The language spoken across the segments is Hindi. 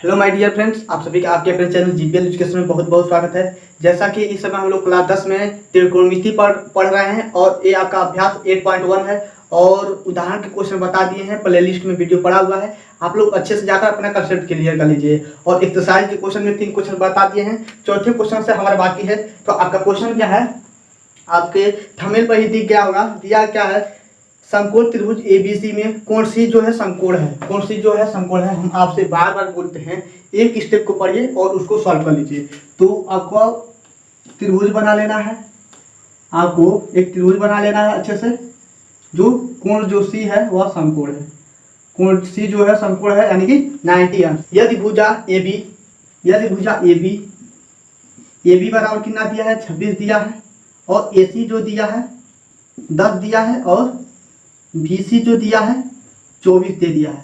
हेलो माय डियर फ्रेंड्स, आप सभी का आपके अपने चैनल जीपीएल एजुकेशन में बहुत बहुत स्वागत है। जैसा कि इस समय हम लोग क्लास 10 में त्रिकोणमिति पर पढ़ रहे हैं और ये आपका अभ्यास 8.1 है और उदाहरण के क्वेश्चन बता दिए हैं। प्लेलिस्ट में वीडियो पड़ा हुआ है, आप लोग अच्छे से जाकर अपना कंसेप्ट क्लियर कर लीजिए। और एक्सरसाइज के क्वेश्चन में 3 क्वेश्चन बता दिए हैं, चौथे क्वेश्चन से हमारा बाकी है। तो आपका क्वेश्चन क्या है, आपके थंबनेल पर ही दिख गया होगा। दिया क्या है, समकोण त्रिभुज एबीसी में कौन सी जो है समकोण है, कौन सी जो है समकोण है। हम आपसे बार बार बोलते हैं, एक स्टेप को पढ़िए और उसको सॉल्व कर लीजिए। तो आपको त्रिभुज बना लेना है, आपको एक त्रिभुज बना लेना है अच्छे से। जो कोण जो सी है वह समकोण है, कोण सी जो है समकोण है, यानी कि 90 अंश। यदि भुजा ए बी बराबर कितना दिया है, 26 दिया है, और ए सी जो दिया है 10 दिया है, और BC जो दिया है 24 दे दिया है।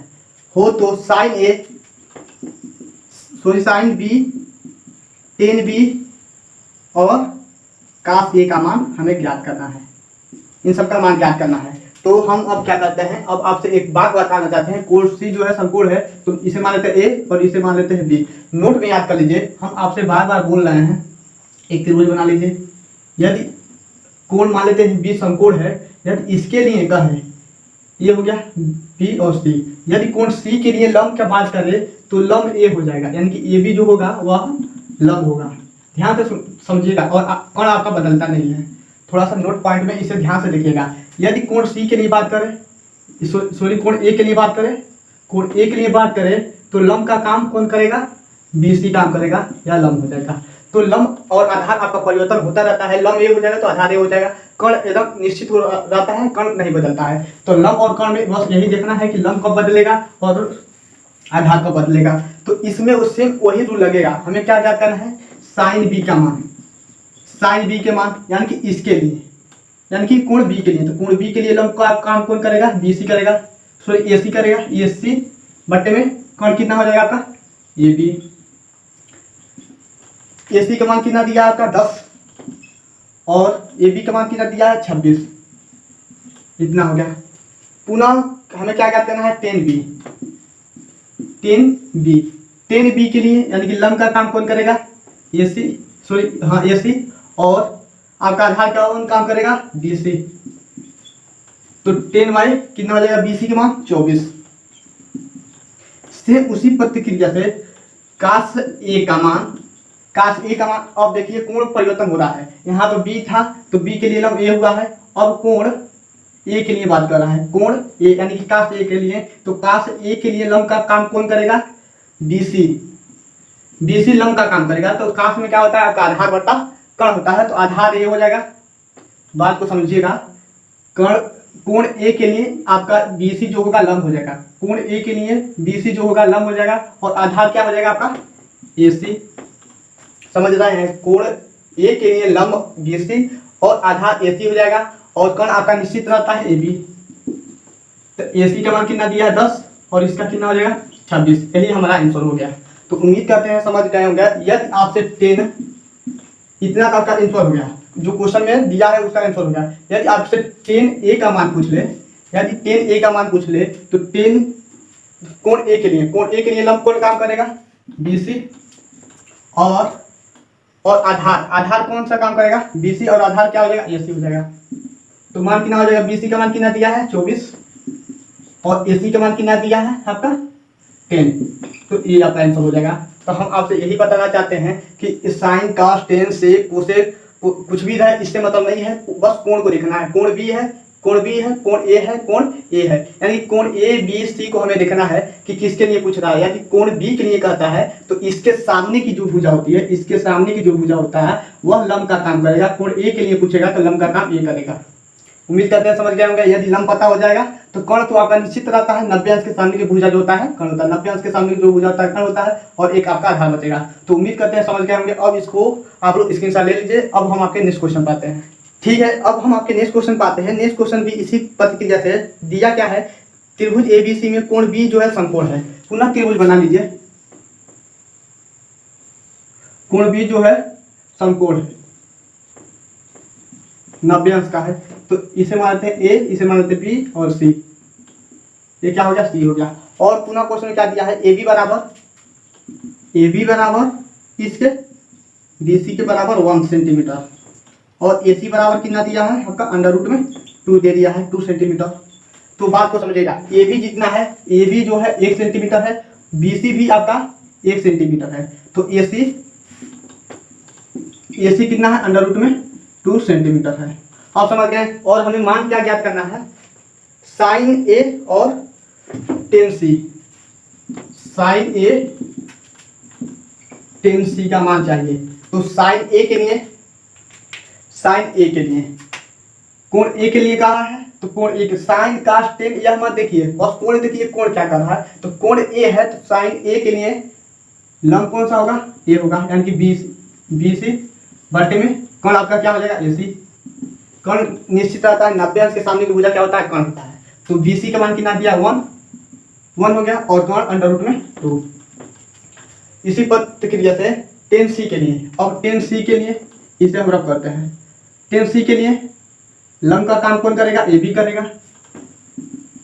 हो तो साइन बी 10B और कास ए का मान हमें ज्ञात करना है, इन सब का मान ज्ञात करना है। तो हम अब क्या करते हैं, अब आपसे एक बात बताना चाहते हैं। कोण सी जो है समकोण है, तो इसे मान लेते हैं ए और इसे मान लेते हैं बी। नोट में याद कर लीजिए, हम आपसे बार बार बोल रहे हैं। एक त्रिभुज बना लीजिए, यदि कोण मान लेते हैं बी समकोण है, यदि इसके लिए का है, ये हो गया बी और सी। यदि कोण सी के लिए लंब का बात करें तो लंब ए हो जाएगा, यानी कि ए बी जो होगा वह लंब होगा। ध्यान से समझिएगा, और कोण आपका बदलता नहीं है। थोड़ा सा नोट पॉइंट में इसे ध्यान से देखिएगा। यदि कोण सी के लिए बात करें, सॉरी कोण ए के लिए बात करें, कोण ए के लिए बात करें तो लंब का काम कौन करेगा, बी सी काम करेगा, या लंब हो जाएगा। तो लंब और आधार आपका परिवर्तन होता रहता है। लंब ए हो जाएगा तो आधार ए हो जाएगा। कर्ण एकदम निश्चित हो जाता है, कर्ण नहीं बदलता है। तो लंब और कर्ण में बस यही देखना है कि लंब कब बदलेगा और आधार कब बदलेगा। तो इसमें उससे वही रूल लगेगा। हमें क्या ज्ञात करना है, साइन बी का मान, साइन बी के मान, यानी कि इसके लिए, यानी कि कोण बी के लिए। तो कोण बी के लिए लंब का काम कौन करेगा, बी सी करेगा, सॉरी ए सी करेगा। ए सी बट्टे में कर्ण कितना हो जाएगा आपका, ए बी। ए सी का मान कितना दिया आपका 10, और ए बी का मान कितना दिया है 26। इतना हो गया। पुनः हमें क्या ज्ञात करना है, 10B के लिए, यानी कि लंब का काम कौन करेगा, ए सी, सॉरी हाँ ए सी, और आपका आधार का कौन काम करेगा, बी सी। तो 10Y कितना हो जाएगा, बी सी का मान 24। से उसी प्रतिक्रिया से काश ए का मान, अब देखिए कोण परिवर्तन हो रहा है। यहाँ तो बी था तो बी के लिए लंब ए हुआ है, अब कोण ए के लिए बात कर रहा है। कोण ए यानी कि काश ए के लिए, तो काश ए के लिए लंब का काम कौन करेगा, BC। BC लंब का काम करेगा। तो काश में क्या होता है, आपका आधार बटा कर्ण होता है, तो आधार ए हो जाएगा। बात को समझिएगा, कोण ए के लिए आपका BC जो होगा लंब हो जाएगा, कोण ए के लिए BC जो होगा लंब हो जाएगा, और आधार क्या हो जाएगा आपका AC। समझ रहे हैं, कोण ए के लिए लंब BC और आधार AC हो जाएगा, और कर्ण आपका निश्चित रहता है AB। तो AC का मान कितना दिया है 10, और इसका कितना हो जाएगा 26। यही हमारा आंसर हो गया। तो उम्मीद करते हैं समझ गए होंगे। यदि आपसे 10 इतना का आपका आंसर हो गया, जो क्वेश्चन में दिया है उसका आंसर हो गया। यदि आपसे 10A का मान पूछ ले, यदि 10A का मान पूछ ले, तो 10 कोण ए के लिए लंब कौन काम करेगा, BC, और आधार कौन सा काम करेगा, BC, और आधार क्या हो जाएगा, AC हो जाएगा। तो मान कितना हो जाएगा, BC का मान कितना दिया है 24, और AC का मान कितना दिया है आपका 10। तो ये आपका आंसर हो जाएगा। तो हम आपसे यही बताना चाहते हैं कि साइन कास टेन से कोसेक कुछ भी रहे, इससे मतलब नहीं है, बस कोण को देखना है। कोण B है, कोण A है, कोण A है, यानी कोण ABC को हमें देखना है कि किसके लिए पूछ रहा है। यदि कोण B के लिए कहता है तो इसके सामने की जो भुजा होती है, इसके सामने की जो भुजा होता है वह लंब का काम करेगा। कोण A के लिए पूछेगा तो लंब का काम A करेगा। उम्मीद करते हैं समझ गए होंगे। यदि लंब पता हो जाएगा तो कर्ण तो आपका निश्चित रहता है, 90 अंश के सामने की भुजा जो होता है कर्ण होता है, 90 अंश के सामने की जो भुजा होता है कर्ण होता है, और एक आपका आधार बचेगा। तो उम्मीद करते हैं समझ गए होंगे। अब इसको आप लोग स्क्रीनशॉट ले लीजिए। अब हम आपके नेक्स्ट क्वेश्चन पाते हैं। ठीक है, अब हम आपके नेक्स्ट क्वेश्चन पाते हैं। नेक्स्ट क्वेश्चन भी इसी प्रतिक्रिया से दिया क्या है, त्रिभुज ABC में कोण B जो है समकोण है। पुनः त्रिभुज बना लीजिए, कोण B जो है समकोण है, 90 अंश का है। तो इसे मानते हैं A, इसे मानते हैं B और C। ये क्या हो गया, C हो गया। और पुनः क्वेश्चन में क्या दिया है, AB बराबर ए बी बराबर इसके बी सी के बराबर 1 सेंटीमीटर और ए सी बराबर कितना दिया है आपका अंडर रूट में 2 दे दिया है 2 सेंटीमीटर। तो बात को समझिएगा, ए बी जितना है, ए बी जो है 1 सेंटीमीटर है, बी सी भी आपका 1 सेंटीमीटर है, तो ए सी कितना है अंडर रूट में 2 सेंटीमीटर है। आप समझ गए। और हमें मान क्या ज्ञात करना है, साइन ए और टेन सी, साइन ए टेन सी का मान चाहिए। तो साइन ए के लिए, साइन ए के लिए कोण ए के लिए कहा है, तो कोण ए के साइन कास टेन, यह मत देखिए, बस कोण देखिए कोण क्या कर रहा है। तो कोण ए है तो साइन ए के लिए लंब कौन सा होगा, ए होगा, यानी कि बी सी बटे में कोण आपका क्या हो जाएगा ए सी। कोण निश्चित रहता है, 90 अंश के सामने की भुजा क्या होता है कोण होता है। तो बी सी का मान कितना दिया 1 हो गया और कोण अंडर रूट में 2। इसी प्रतिक्रिया से टेन सी के लिए, और टेन सी के लिए इसे हम रब करते हैं। टेन सी के लिए लंब का काम कौन करेगा, ए बी करेगा,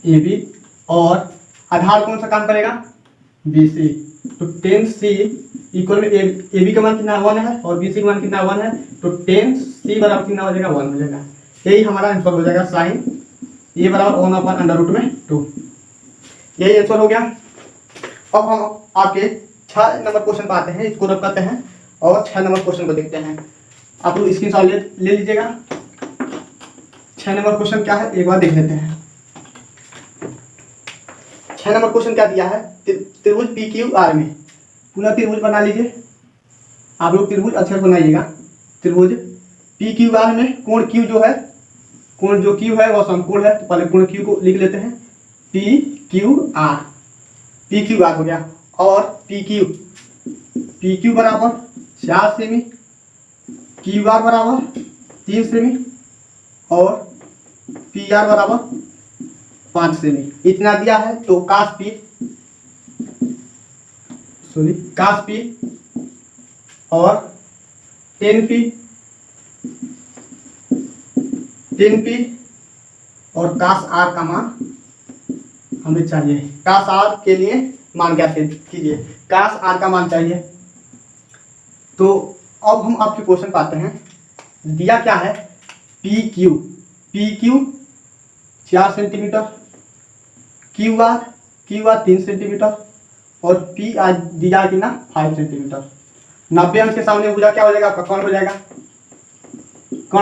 ए बी, और आधार कौन सा काम करेगा बी सी। तो टेन सी इक्वल में ए बी का मान कितना 1 है और बी सी का मान कितना 1 है, तो टेन सी बराबर कितना हो जाएगा 1 हो जाएगा। यही हमारा आंसर हो जाएगा, साइन ए बराबर 1 अपन अंडर रूट में 2। यही आंसर हो गया। अब हम आपके 6 नंबर क्वेश्चन पर आते हैं, इसको रब करते हैं और 6 नंबर क्वेश्चन को देखते हैं। आप लोग स्क्रीनशॉट ले लीजिएगा। 6 नंबर क्वेश्चन क्या है एक बार देख लेते हैं। 6 नंबर क्वेश्चन क्या दिया है, त्रिभुज पी क्यू आर में पुनः त्रिभुज बना लीजिए। आप लोग त्रिभुज अच्छे से बनाइएगा। त्रिभुज पी क्यू आर में कोण क्यू जो है, कोण जो क्यू है वह समकोण है, तो पहले कोण क्यू को लिख लेते हैं, पी क्यू आर हो गया। और पी क्यू बराबर 4 सेमी, क्यू आर बराबर 3 सेमी और पी आर बराबर 5 सेमी, इतना दिया है। तो कास पी और टेन पी और कास आर का मान हमें चाहिए। कास आर के लिए मान ज्ञात कीजिए, कास आर का मान चाहिए। तो अब हम आपके क्वेश्चन पाते हैं। दिया क्या है, P Q 4 centimetre, Q R 3 centimetre और पी आर दिया कितना 5 सेंटीमीटर। 90 अंश के सामने भुजा क्या हो जाएगा आपका कौन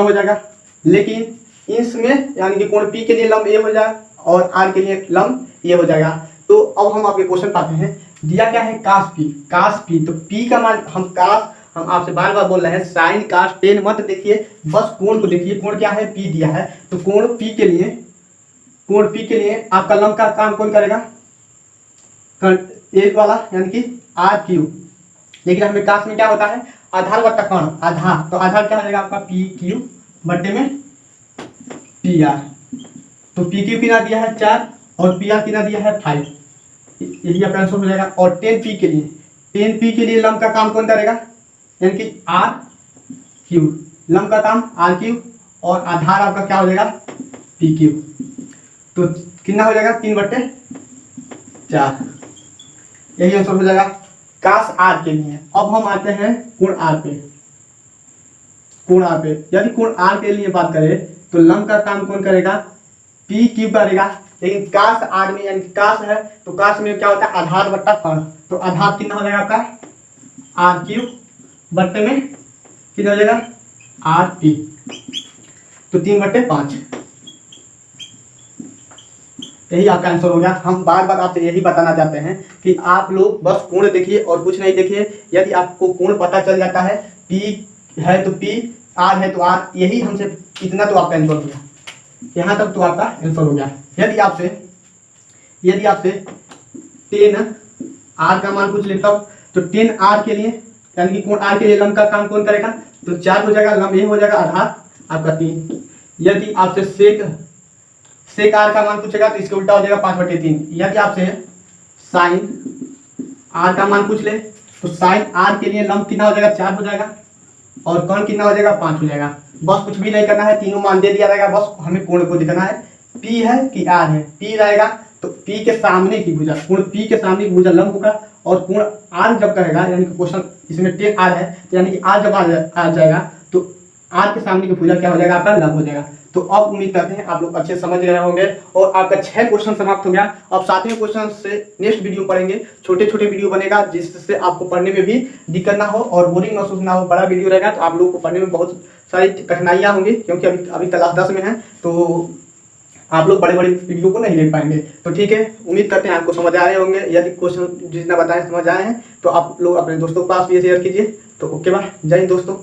हो जाएगा। लेकिन इसमें यानी कि कोण पी के लिए लंब ए हो जाएगा और आर के लिए लंब ए हो जाएगा। तो अब हम आपके क्वेश्चन पाते हैं। दिया क्या है, कास पी, तो पी का मान हम आपसे बार बार बोल रहे हैं, साइन कास टेन मत देखिए, बस कोण को देखिए। कोण क्या है, पी दिया है, तो कोण पी के लिए आपका लंब का काम कौन करेगा, एक वाला यानी कि आर क्यू। लेकिन हमें कास में क्या होता है, आधार बट्टा कोण, आधार, तो आधार क्या हो जाएगा आपका पी क्यू बट्टे में पी आर। तो पी क्यू कितना दिया है 4 और पी आर कितना दिया है 5, यही आपका आंसर हो जाएगा। और टेन पी के लिए लंब का काम कौन करेगा, यानी कि आर क्यू, लंब का काम आर क्यू और आधार आपका क्या हो जाएगा पी क्यू। तो कितना हो जाएगा 3/4, यही आंसर हो जाएगा कास आर के लिए। अब हम आते हैं कोण आर पे। यदि कोण आर के लिए बात करें तो लंब का काम कौन करेगा, पी क्यू करेगा। लेकिन कास आर में यानी कास है तो कास में क्या होता है, आधार बट्टा कोण, तो आधार कितना हो जाएगा आपका आर क्यू बट्टे में कितना हो जाएगा आर पी, तो 3/5, यही आपका आंसर हो गया। हम बार बार आपसे यही बताना चाहते हैं कि आप लोग बस कोण देखिए और कुछ नहीं देखिए। यदि आपको कोण पता चल जाता है, पी है तो पी, आर है तो आर, यही हमसे इतना तो आपका आंसर हो गया, यहाँ तक तो आपका आंसर हो गया। यदि आपसे 10 आर का मान पूछ लेता हूँ, तो 10 आर के लिए यानी कि कोण आर के लिए लंब का काम कौन करेगा, तो 4 हो जाएगा, लंब ये हो जाएगा, आधार आपका 3। यदि आपसे सेक आर का मान पूछेगा तो इसके उल्टा हो जाएगा 5/3। यदि आपसे साइन आर का मान पूछ ले तो साइन आर के लिए लंब कितना हो जाएगा 4 हो जाएगा और कोण कितना हो जाएगा 5 हो जाएगा। बस कुछ भी नहीं करना है, तीनों मान दे दिया जाएगा, बस हमें कोण को दिखाना है, पी है कि आर है। पी रहेगा तो पी के सामने की भुजा, पूर्ण पी के सामने की भुजा लंब होगा, और पूर्ण आर जब कहेगा यानी कि क्वेश्चन इसमें टेन आर है, तो यानी कि आर जब आ जाएगा तो आर के सामने की भुजा क्या हो जाएगा, आपका लंब हो जाएगा। तो अब उम्मीद करते हैं आप लोग अच्छे समझ रहे होंगे, और आपका 6 क्वेश्चन समाप्त हो गया। अब 7वें क्वेश्चन से नेक्स्ट वीडियो पढ़ेंगे, छोटे छोटे वीडियो बनेगा जिससे आपको पढ़ने में भी दिक्कत ना हो और बोरिंग महसूस ना हो। बड़ा वीडियो रहेगा तो आप लोगों को पढ़ने में बहुत सारी कठिनाइयाँ होंगी, क्योंकि अभी क्लास 10 में है, तो आप लोग बड़े बड़े वीडियो को नहीं देख पाएंगे। तो ठीक है, उम्मीद करते हैं आपको समझ आ रहे होंगे। यदि क्वेश्चन जितना बताएं समझ आए हैं तो आप लोग अपने दोस्तों के पास भी शेयर कीजिए। तो ओके बाय, जय हिंद दोस्तों।